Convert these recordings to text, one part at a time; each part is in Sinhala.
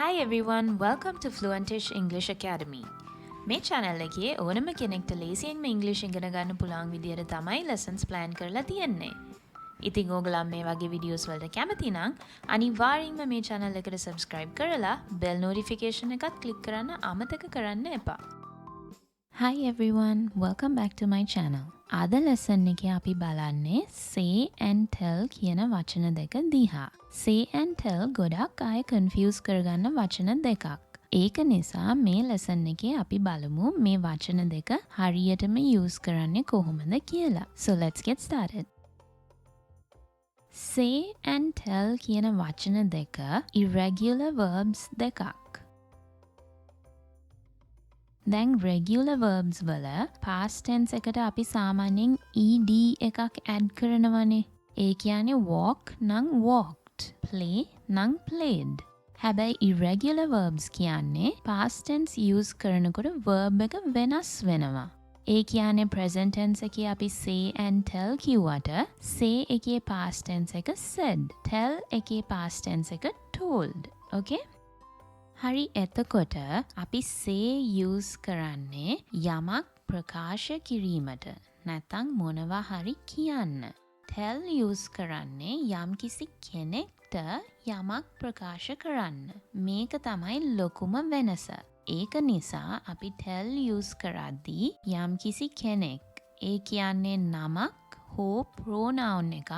Hi everyone, welcome to Fluentish English Academy. මේ channel එකේ ඕනම කෙනෙක්ට ලේසියෙන්ම ඉංග්‍රීසි ඉගෙන ගන්න පුළුවන් විදියට තමයි lessons plan කරලා තියෙන්නේ. ඉතින් ඕගොල්ලෝ මේ වගේ videos වලට කැමති නම් අනිවාර්යෙන්ම මේ channel එකට subscribe කරලා bell notification එකත් click කරන්න අමතක කරන්න එපා. Hi everyone, welcome back to my channel. අද lesson එකේ අපි බලන්නේ say and tell කියන වචන දෙක දිහා. say and tell ගොඩක් අය confuse කරගන්න වචන දෙකක්. ඒක නිසා මේ lesson එකේ අපි බලමු මේ වචන දෙක හරියටම use කරන්නේ කොහොමද කියලා. So let's get started. say and tell කියන වචන දෙක irregular verbs දෙකක්. දැන් regular verbs වල past tense එකට අපි සාමාන්‍යයෙන් ed එකක් add කරනවනේ. ඒ කියන්නේ walk නම් walked, play නම් played. හැබැයි irregular verbs කියන්නේ past tense use කරනකොට verb එක වෙනස් වෙනවා. ඒ කියන්නේ present tense එකේ අපි say and tell කිව්වට say එකේ past tense එක said, tell එකේ past tense එක told. Okay? හරි එතකොට අපි say use කරන්නේ යමක් ප්‍රකාශ කිරීමට නැත්නම් මොනවා හරි කියන්න. tell use කරන්නේ යම්කිසි කෙනෙක්ට යමක් ප්‍රකාශ කරන්න. මේක තමයි ලොකුම වෙනස. ඒක නිසා අපි tell use කරද්දී යම්කිසි කෙනෙක්, ඒ කියන්නේ නමක් හෝ pronoun එකක්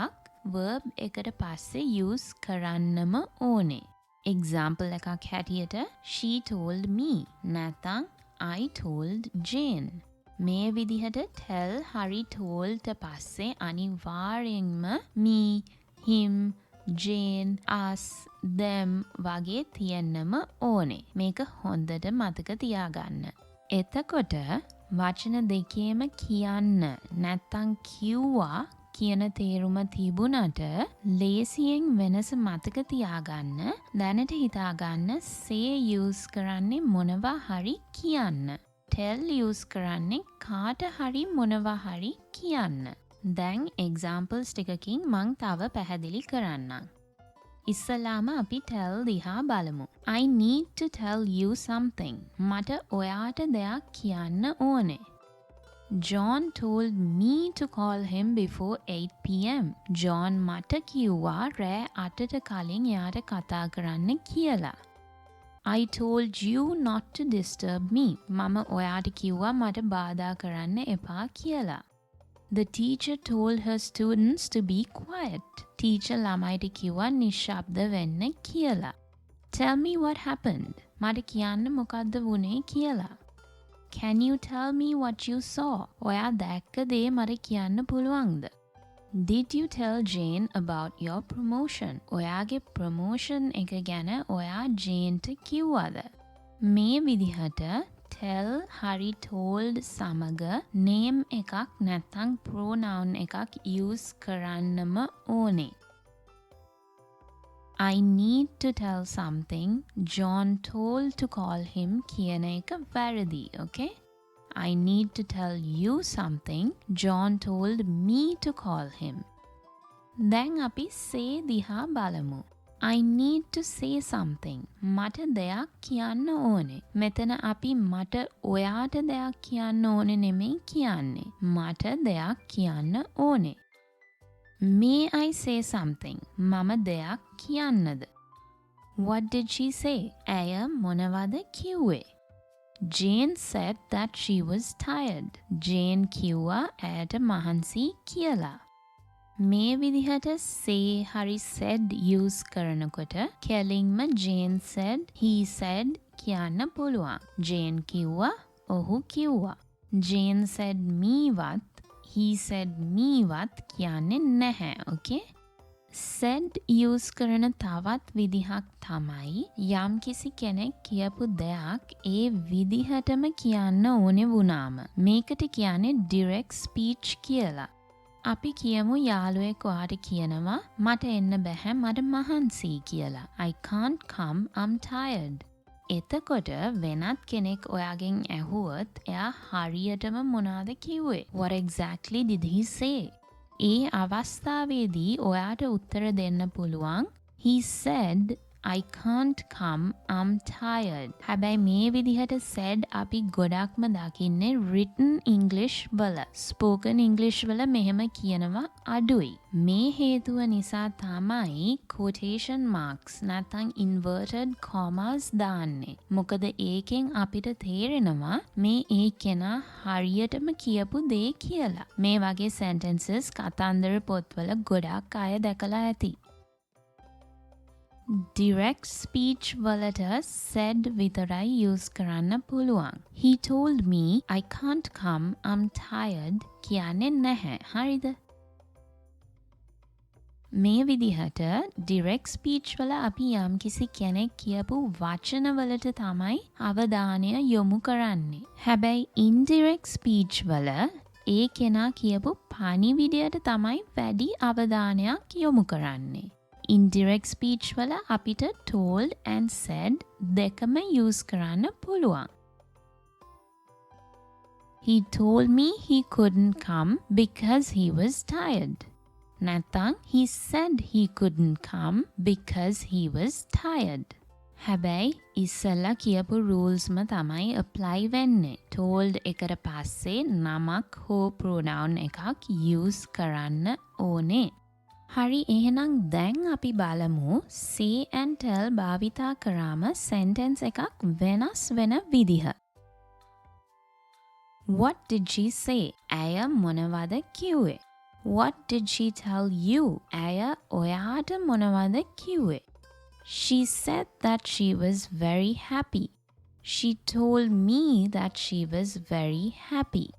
verb එකට පස්සේ use කරන්නම ඕනේ. Example එකක් හැටියට she told me නැත්නම් I told Jane. මේ විදිහට tell හරි told ට පස්සේ අනිවාර්යෙන්ම me, him, Jane, us, them වගේ තියෙන්නම ඕනේ. මේක හොඳට මතක තියාගන්න. එතකොට වචන දෙකේම කියන්න නැත්නම් කිව්වා කියන තේරුම තිබුණට ලේසියෙන් වෙනස මතක තියාගන්න දැනට හිතාගන්න say use කරන්නේ මොනවා හරි කියන්න. tell use කරන්නේ කාට හරි මොනවා හරි කියන්න. දැන් examples ටිකකින් මං තව පැහැදිලි කරන්නම්. ඉස්සලාම අපි tell දිහා බලමු. I need to tell you something. මට ඔයාට දෙයක් කියන්න ඕනේ. John told me to call him before 8 p.m. John මට කිව්වා රෑ 8ට කලින් එයාට කතා කරන්න කියලා. I told you not to disturb me. මම ඔයාට කිව්වා මට බාධා කරන්න එපා කියලා. The teacher told her students to be quiet. Teacher ළමයිට කිව්වා නිශ්ශබ්ද වෙන්න කියලා. Tell me what happened. මට කියන්න මොකද්ද වුනේ කියලා. Can you tell me what you saw? ඔයා දැක්ක දේ මට කියන්න පුළුවන්ද? Did you tell Jane about your promotion? ඔයාගේ promotion එක ගැන ඔයා Janeට කිව්වද? මේ විදිහට tell හරි told සමග name එකක් නැත්නම් pronoun එකක් use කරන්නම ඕනේ. I need to tell something. John told to call him කියන එක වැරදි, okay? I need to tell you something. John told me to call him. දැන් අපි say දිහා බලමු. I need to say something. මට දෙයක් කියන්න ඕනේ. මෙතන අපි මට ඔයාට දෙයක් කියන්න ඕනේ නෙමෙයි කියන්නේ. මට දෙයක් කියන්න ඕනේ. May I say something? මම දෙයක් කියන්නද? What did she say? ඇය මොනවද කිව්වේ? Jane said that she was tired. Jane කිව්වා ඇයට මහන්සි කියලා. මේ විදිහට say හරි said use කරනකොට කෙලින්ම Jane said, he said කියන්න පුළුවන්. Jane කිව්වා, ඔහු කිව්වා. Jane said me වත් he said me වත් කියන්නේ නැහැ, okay? said use කරන තවත් විදිහක් තමයි යම්කිසි කෙනෙක් කියපු දෙයක් ඒ විදිහටම කියන්න ඕනේ වුණාම. මේකට කියන්නේ direct speech කියලා. අපි කියමු යාළුවෙක් ඔයාට කියනවා මට එන්න බැහැ මට මහන්සි කියලා. I can't come, I'm tired. එතකොට වෙනත් කෙනෙක් ඔයාගෙන් ඇහුවොත් එයා හරියටම මොනවද කිව්වේ? What exactly did he say? ඒ අවස්ථාවේදී ඔයාට උත්තර දෙන්න පුළුවන් He said I can't come, I'm tired. හැබැයි මේ විදිහට said අපි ගොඩක්ම දකින්නේ written English වල. Spoken English වල මෙහෙම කියනවා අඩුයි. මේ හේතුව නිසා තමයි quotation marks නැත්නම් inverted commas දාන්නේ. මොකද ඒකෙන් අපිට තේරෙනවා මේ ඒ කෙනා හරියටම කියපු දේ කියලා. මේ වගේ sentences කතන්දර පොත්වල ගොඩක් අය දැකලා ඇති. Direct speech වලට said විතරයි use කරන්න පුළුවන්. He told me I can't come, I'm tired කියන්නේ නැහැ. හරිද? මේ විදිහට direct speech වල අපි යම්කිසි කෙනෙක් කියපු වචන වලට තමයි අවධානය යොමු කරන්නේ. හැබැයි indirect speech වල ඒ කෙනා කියපු පණිවිඩයට තමයි වැඩි අවධානයක් යොමු කරන්නේ. Indirect speech වල අපිට told and said දෙකම use කරන්න පුළුවන්. He told me he couldn't come because he was tired. නැත්නම් he said he couldn't come because he was tired. හැබැයි ඉස්සෙල්ලා කියපු රූල්ස්ම තමයි apply වෙන්නේ. told එකට පස්සේ නමක් හෝ pronoun එකක් use කරන්න ඕනේ. හරි එහෙනම් දැන් අපි බලමු say and tell භාවිතා කරාම sentence එකක් වෙනස් වෙන විදිහ. What did she say? ඇය මොනවද කිව්වේ? What did she tell you? ඇය ඔයාට මොනවද කිව්වේ? She said that she was very happy. She told me that she was very happy.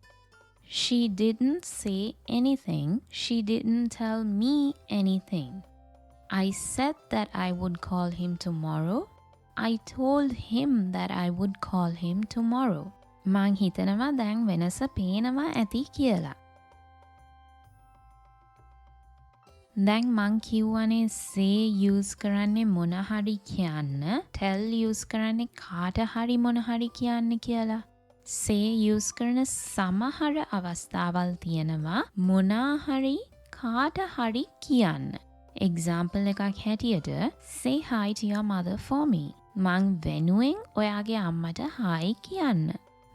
She didn't say anything. She didn't tell me anything. I said that I would call him tomorrow. I told him that I would call him tomorrow. මං හිතනවා දැන් වෙනස පේනවා ඇති කියලා. දැන් මං කිව්වනේ say use කරන්නේ මොන හරි කියන්න, tell use කරන්නේ කාට හරි මොන හරි කියන්න කියලා. say use කරන සමහර අවස්ථාවල් තියෙනවා මොනා හරි කාට හරි කියන්න. example එකක් හැටියට say hi to your mother for me. මං වෙනුවෙන් ඔයාගේ අම්මට hi කියන්න.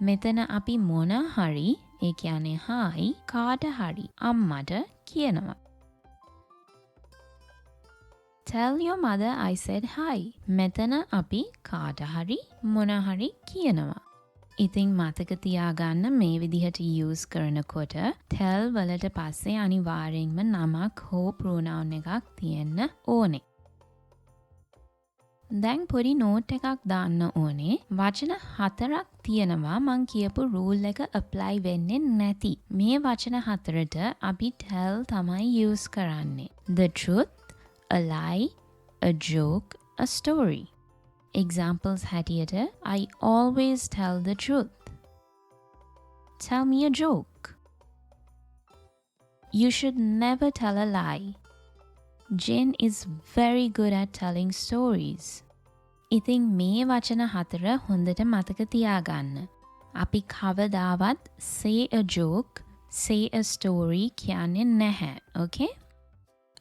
මෙතන අපි මොනා හරි ඒ කියන්නේ hi කාට හරි අම්මට කියනවා. Tell your mother I said hi. මෙතන අපි කාට හරි මොනා හරි කියනවා. ඉතින් මතක තියාගන්න මේ විදිහට use කරනකොට tell වලට පස්සේ අනිවාර්යෙන්ම නමක් හෝ pronoun එකක් තියෙන්න ඕනේ. දැන් පොඩි note එකක් දාන්න ඕනේ. වචන 4ක් තියෙනවා මං කියපු rule එක apply වෙන්නේ නැති. මේ වචන 4ට අපි tell තමයි use කරන්නේ. The truth, a lie, a joke, a story. Examples හැටියට I always tell the truth. Tell me a joke. You should never tell a lie. Jane is very good at telling stories. ඉතින් මේ වචන 4 හොඳට මතක තියාගන්න. අපි කවදාවත් say a joke, say a story කියන්නේ නැහැ. Okay?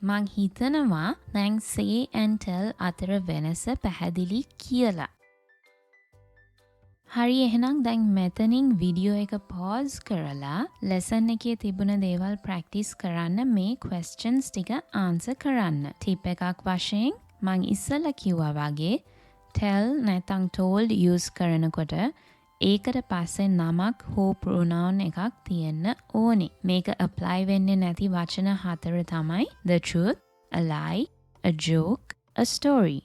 මං හිතනවා දැන් say and tell අතර වෙනස පැහැදිලි කියලා. හරි එහෙනම් දැන් මෙතනින් වීඩියෝ එක pause කරලා lesson එකේ තිබුණ දේවල් practice කරන්න මේ questions ටික answer කරන්න. tip එකක් වශයෙන් මං ඉස්සෙල්ලා කිව්වා වගේ tell නැත්නම් told use කරනකොට ඒකට පස්සේ නමක් හෝ pronoun එකක් තියෙන්න ඕනේ. මේක apply වෙන්නේ නැති වචන 4 තමයි the truth, a lie, a joke, a story.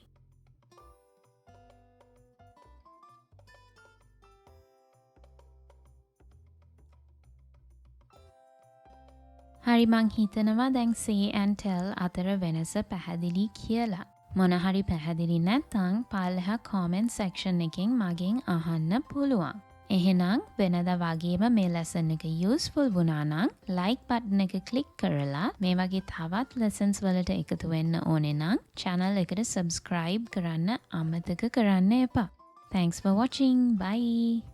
හරි මං හිතනවා දැන් say and tell අතර වෙනස පැහැදිලි කියලා. මොන හරි පැහැදිලි නැත්නම් පල්ලෙහා comment section එකෙන් මගෙන් අහන්න පුළුවන්. එහෙනම් වෙනදා වගේම මේ lesson එක useful වුණා නම් like button එක click කරලා මේ වගේ තවත් lessons වලට එකතු වෙන්න ඕනේ නම් channel එකට subscribe කරන්න අමතක කරන්න එපා. Thanks for watching. Bye.